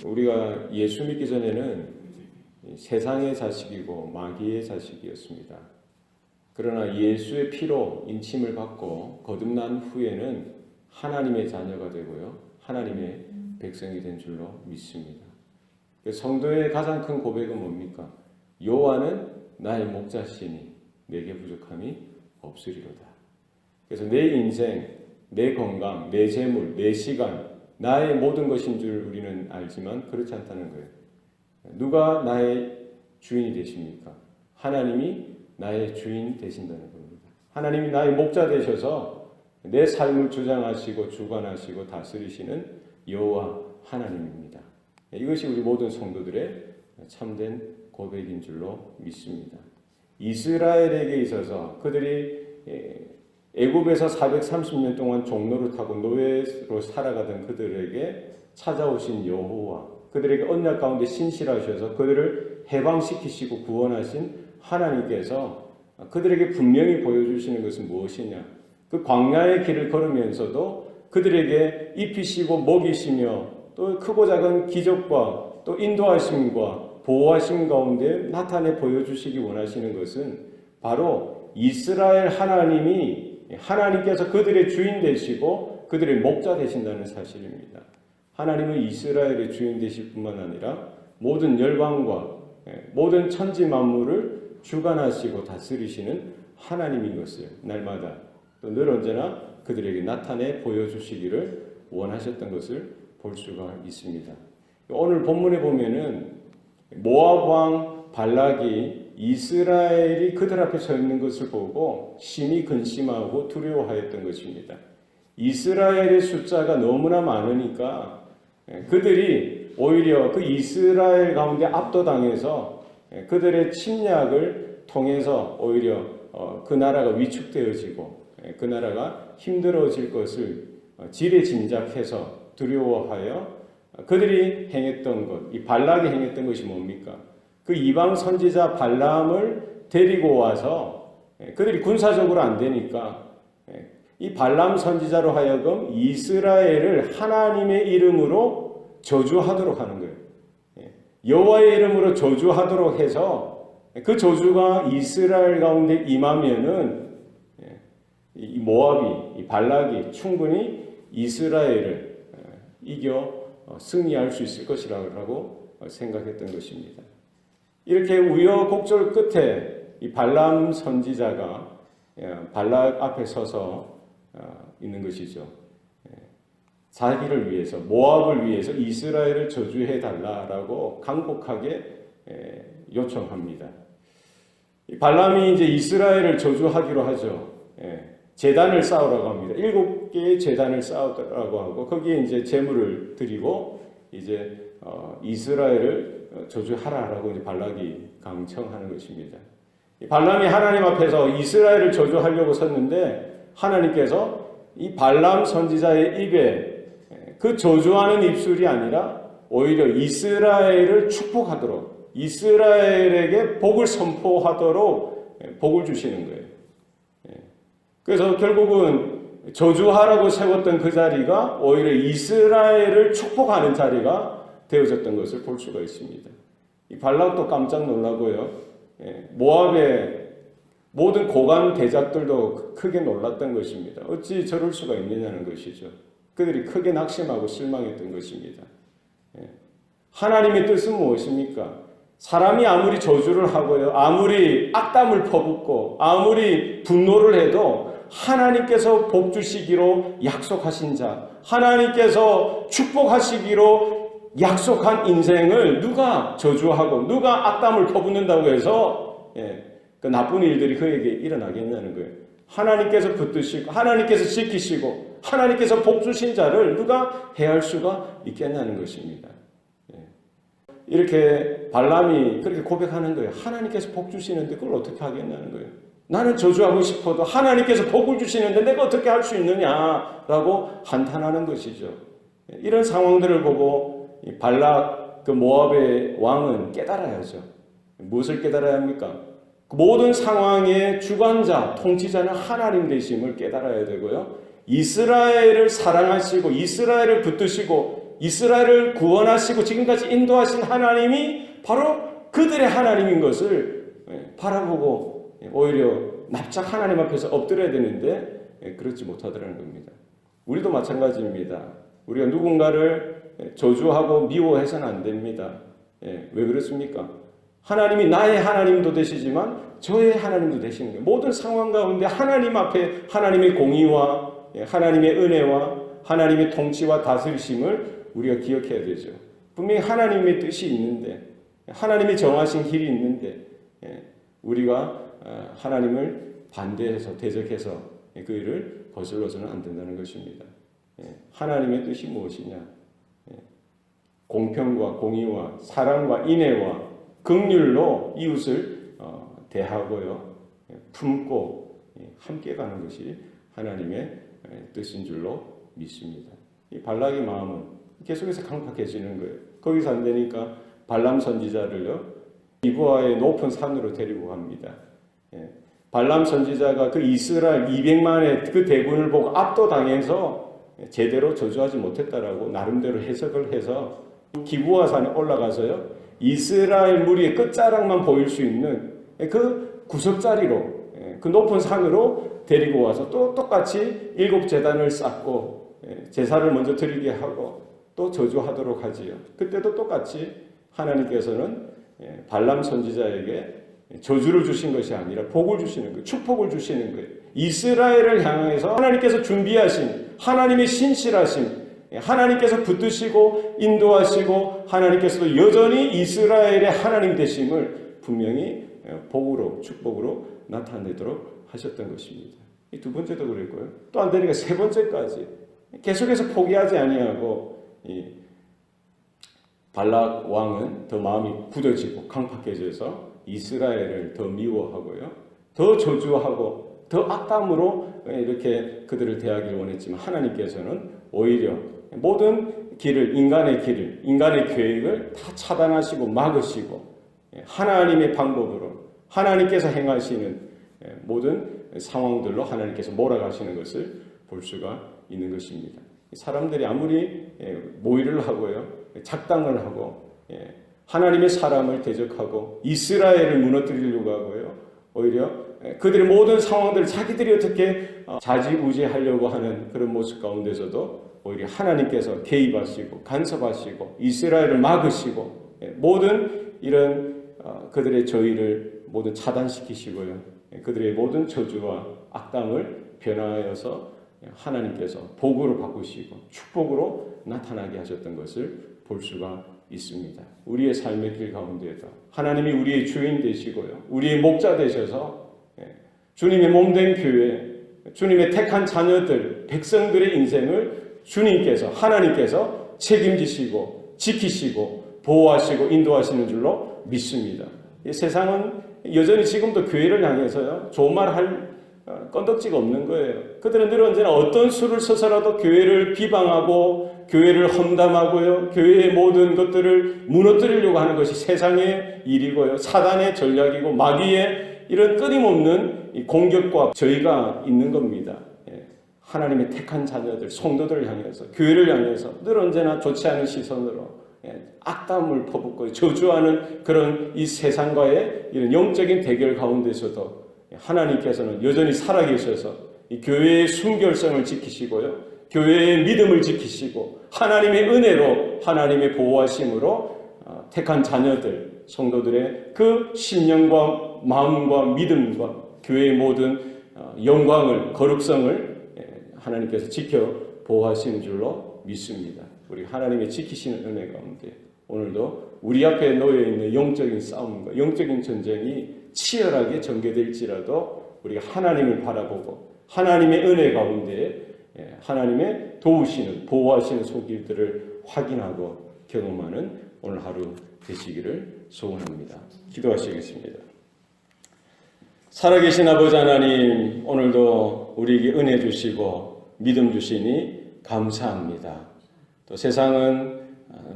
우리가 예수 믿기 전에는 세상의 자식이고 마귀의 자식이었습니다. 그러나 예수의 피로 인침을 받고 거듭난 후에는 하나님의 자녀가 되고요. 하나님의 백성이 된 줄로 믿습니다. 성도의 가장 큰 고백은 뭡니까? 여호와는 나의 목자시니 내게 부족함이 없으리로다. 그래서 내 인생, 내 건강, 내 재물, 내 시간, 나의 모든 것인 줄 우리는 알지만 그렇지 않다는 거예요. 누가 나의 주인이 되십니까? 하나님이 나의 주인 되신다는 겁니다. 하나님이 나의 목자 되셔서 내 삶을 주장하시고 주관하시고 다스리시는 여호와 하나님입니다. 이것이 우리 모든 성도들의 참된 고백인 줄로 믿습니다. 이스라엘에게 있어서 그들이 애굽에서 430년 동안 종노릇하고 노예로 살아가던 그들에게 찾아오신 여호와, 그들에게 언약 가운데 신실하셔서 그들을 해방시키시고 구원하신 하나님께서 그들에게 분명히 보여주시는 것은 무엇이냐? 그 광야의 길을 걸으면서도 그들에게 입히시고 먹이시며 또 크고 작은 기적과 또 인도하심과 보호하심 가운데 나타내 보여주시기 원하시는 것은 바로 이스라엘 하나님께서 그들의 주인 되시고 그들의 목자 되신다는 사실입니다. 하나님은 이스라엘의 주인 되실 뿐만 아니라 모든 열방과 모든 천지 만물을 주관하시고 다스리시는 하나님인 것을 날마다 또 늘 언제나 그들에게 나타내 보여주시기를 원하셨던 것을 볼 수가 있습니다. 오늘 본문에 보면은 모압 왕 발락이 이스라엘이 그들 앞에 서 있는 것을 보고 심히 근심하고 두려워하였던 것입니다. 이스라엘의 숫자가 너무나 많으니까 그들이 오히려 그 이스라엘 가운데 압도당해서 그들의 침략을 통해서 오히려 그 나라가 위축되어지고 그 나라가 힘들어질 것을 지레짐작해서 두려워하여 그들이 행했던 것, 이 발락이 행했던 것이 뭡니까? 그 이방 선지자 발람을 데리고 와서 그들이 군사적으로 안 되니까 이 발람 선지자로 하여금 이스라엘을 하나님의 이름으로 저주하도록 하는 거예요. 여호와의 이름으로 저주하도록 해서 그 저주가 이스라엘 가운데 임하면은 이 모압이, 이 발락이 충분히 이스라엘을 이겨 승리할 수 있을 것이라고 생각했던 것입니다. 이렇게 우여곡절 끝에 이 발람 선지자가 발락 앞에 서서 있는 것이죠. 자기를 위해서, 모압을 위해서 이스라엘을 저주해 달라라고 간곡하게 요청합니다. 발람이 이제 이스라엘을 저주하기로 하죠. 제단을 쌓으라고 합니다. 7개의 제단을 쌓으라고 하고 거기에 이제 제물을 드리고 이제 이스라엘을 저주하라라고 이제 발락이 강청하는 것입니다. 발람이 하나님 앞에서 이스라엘을 저주하려고 섰는데 하나님께서 이 발람 선지자의 입에 그 저주하는 입술이 아니라 오히려 이스라엘을 축복하도록 이스라엘에게 복을 선포하도록 복을 주시는 거예요. 그래서 결국은 저주하라고 세웠던 그 자리가 오히려 이스라엘을 축복하는 자리가 되어졌던 것을 볼 수가 있습니다. 이 발락도 깜짝 놀라고요. 모압의 모든 고관 대작들도 크게 놀랐던 것입니다. 어찌 저럴 수가 있느냐는 것이죠. 그들이 크게 낙심하고 실망했던 것입니다. 하나님의 뜻은 무엇입니까? 사람이 아무리 저주를 하고요, 아무리 악담을 퍼붓고 아무리 분노를 해도 하나님께서 복 주시기로 약속하신 자, 하나님께서 축복하시기로 약속한 인생을 누가 저주하고 누가 악담을 퍼붓는다고 해서 그 나쁜 일들이 그에게 일어나겠냐는 거예요. 하나님께서 붙드시고 하나님께서 지키시고 하나님께서 복 주신 자를 누가 해할 수가 있겠냐는 것입니다. 이렇게 발람이 그렇게 고백하는 거예요. 하나님께서 복 주시는데 그걸 어떻게 하겠냐는 거예요. 나는 저주하고 싶어도 하나님께서 복을 주시는데 내가 어떻게 할 수 있느냐라고 한탄하는 것이죠. 이런 상황들을 보고 발락 그 모압의 왕은 깨달아야죠. 무엇을 깨달아야 합니까? 모든 상황의 주관자, 통치자는 하나님 되심을 깨달아야 되고요. 이스라엘을 사랑하시고 이스라엘을 붙드시고 이스라엘을 구원하시고 지금까지 인도하신 하나님이 바로 그들의 하나님인 것을 바라보고 오히려 납작 하나님 앞에서 엎드려야 되는데 그렇지 못하더라는 겁니다. 우리도 마찬가지입니다. 우리가 누군가를 저주하고 미워해서는 안 됩니다. 왜 그렇습니까? 하나님이 나의 하나님도 되시지만 저의 하나님도 되시는 거예요. 모든 상황 가운데 하나님 앞에 하나님의 공의와 하나님의 은혜와 하나님의 통치와 다스리심을 우리가 기억해야 되죠. 분명히 하나님의 뜻이 있는데 하나님이 정하신 길이 있는데 우리가 하나님을 반대해서 대적해서 그 일을 거슬러서는 안 된다는 것입니다. 하나님의 뜻이 무엇이냐? 공평과 공의와 사랑과 인애와 긍휼로 이웃을 대하고요, 품고 함께 가는 것이 하나님의 뜻인 줄로 믿습니다. 이 발락의 마음은 계속해서 강팍해지는 거예요. 거기서 안 되니까 발람 선지자를요, 기브아의 높은 산으로 데리고 갑니다. 발람 선지자가 그 이스라엘 200만의 그 대군을 보고 압도당해서 제대로 저주하지 못했다라고 나름대로 해석을 해서 기브아 산에 올라가서요, 이스라엘 무리의 끝자락만 보일 수 있는 그 구석자리로, 그 높은 산으로 데리고 와서 또 똑같이 7 제단을 쌓고 제사를 먼저 드리게 하고 또 저주하도록 하지요. 그때도 똑같이 하나님께서는 발람 선지자에게 저주를 주신 것이 아니라 복을 주시는 거예요. 축복을 주시는 거예요. 이스라엘을 향해서 하나님께서 준비하신 하나님의 신실하심, 하나님께서 붙드시고 인도하시고 하나님께서도 여전히 이스라엘의 하나님 되심을 분명히 복으로 축복으로 나타내도록 하셨던 것입니다. 이 두 번째도 그랬고요. 또 안 되니까 세 번째까지 계속해서 포기하지 아니하고 이 발락 왕은 더 마음이 굳어지고 강팍해져서 이스라엘을 더 미워하고요, 더 저주하고 더 악담으로 이렇게 그들을 대하기를 원했지만 하나님께서는 오히려 모든 길을, 인간의 계획을 다 차단하시고 막으시고 하나님의 방법으로 하나님께서 행하시는 모든 상황들로 하나님께서 몰아가시는 것을 볼 수가 있는 것입니다. 사람들이 아무리 모의를 하고요, 작당을 하고 하나님의 사람을 대적하고 이스라엘을 무너뜨리려고 하고요, 오히려 그들의 모든 상황들을 자기들이 어떻게 좌지우지하려고 하는 그런 모습 가운데서도 오히려 하나님께서 개입하시고 간섭하시고 이스라엘을 막으시고 모든 이런 그들의 저희를 모두 차단시키시고요, 그들의 모든 저주와 악당을 변화하여서 하나님께서 복으로 바꾸시고 축복으로 나타나게 하셨던 것을 볼 수가 있습니다. 우리의 삶의 길 가운데에도 하나님이 우리의 주인 되시고요, 우리의 목자 되셔서 주님의 몸된 교회, 주님의 택한 자녀들, 백성들의 인생을 주님께서, 하나님께서 책임지시고 지키시고 보호하시고 인도하시는 줄로 믿습니다. 이 세상은 여전히 지금도 교회를 향해서요, 좋은 말 할 건덕지가 없는 거예요. 그들은 늘 언제나 어떤 수를 써서라도 교회를 비방하고 교회를 험담하고요, 교회의 모든 것들을 무너뜨리려고 하는 것이 세상의 일이고요, 사단의 전략이고 마귀의 이런 끊임없는 이 공격과 저희가 있는 겁니다. 하나님의 택한 자녀들, 성도들을 향해서, 교회를 향해서 늘 언제나 좋지 않은 시선으로 악담을 퍼붓고 저주하는 그런 이 세상과의 이런 영적인 대결 가운데서도 하나님께서는 여전히 살아계셔서 이 교회의 순결성을 지키시고요, 교회의 믿음을 지키시고 하나님의 은혜로, 하나님의 보호하심으로 택한 자녀들, 성도들의 그 신령과 마음과 믿음과 교회의 모든 영광을, 거룩성을 하나님께서 지켜 보호하시는 줄로 믿습니다. 우리 하나님의 지키시는 은혜 가운데 오늘도 우리 앞에 놓여있는 영적인 싸움과 영적인 전쟁이 치열하게 전개될지라도 우리가 하나님을 바라보고 하나님의 은혜 가운데 하나님의 도우시는, 보호하시는 손길들을 확인하고 경험하는 오늘 하루 되시기를 소원합니다. 기도하시겠습니다. 살아계신 아버지 하나님, 오늘도 우리에게 은혜 주시고 믿음 주시니 감사합니다. 또 세상은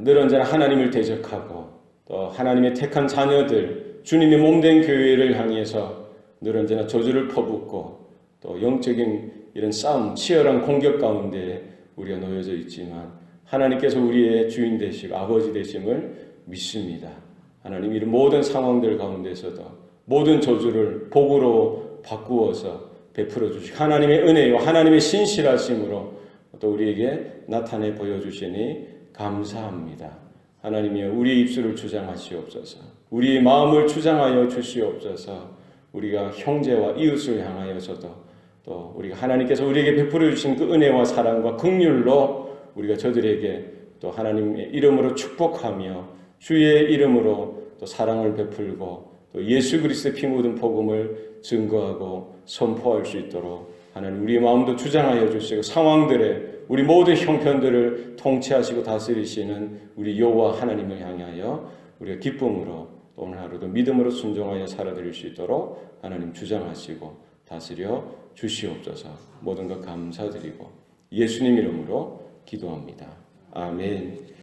늘 언제나 하나님을 대적하고 또 하나님의 택한 자녀들, 주님의 몸된 교회를 향해서 늘 언제나 저주를 퍼붓고 또 영적인 이런 싸움, 치열한 공격 가운데 우리가 놓여져 있지만 하나님께서 우리의 주인 되시고 아버지 되심을 믿습니다. 하나님 이런 모든 상황들 가운데서도 모든 저주를 복으로 바꾸어서 베풀어 주시고 하나님의 은혜와 하나님의 신실하심으로 또 우리에게 나타내 보여주시니 감사합니다. 하나님이여 우리의 입술을 주장하시옵소서. 우리의 마음을 주장하여 주시옵소서. 우리가 형제와 이웃을 향하여서도 또 우리가 하나님께서 우리에게 베풀어 주신 그 은혜와 사랑과 긍휼로 우리가 저들에게 또 하나님의 이름으로 축복하며 주의 이름으로 또 사랑을 베풀고 또 예수 그리스도의 피 묻은 복음을 증거하고 선포할 수 있도록 하나님 우리의 마음도 주장하여 주시고 상황들에 우리 모든 형편들을 통치하시고 다스리시는 우리 여호와 하나님을 향하여 우리가 기쁨으로 오늘 하루도 믿음으로 순종하여 살아드릴 수 있도록 하나님 주장하시고 다스려 주시옵소서. 모든 것 감사드리고 예수님 이름으로 기도합니다. 아멘.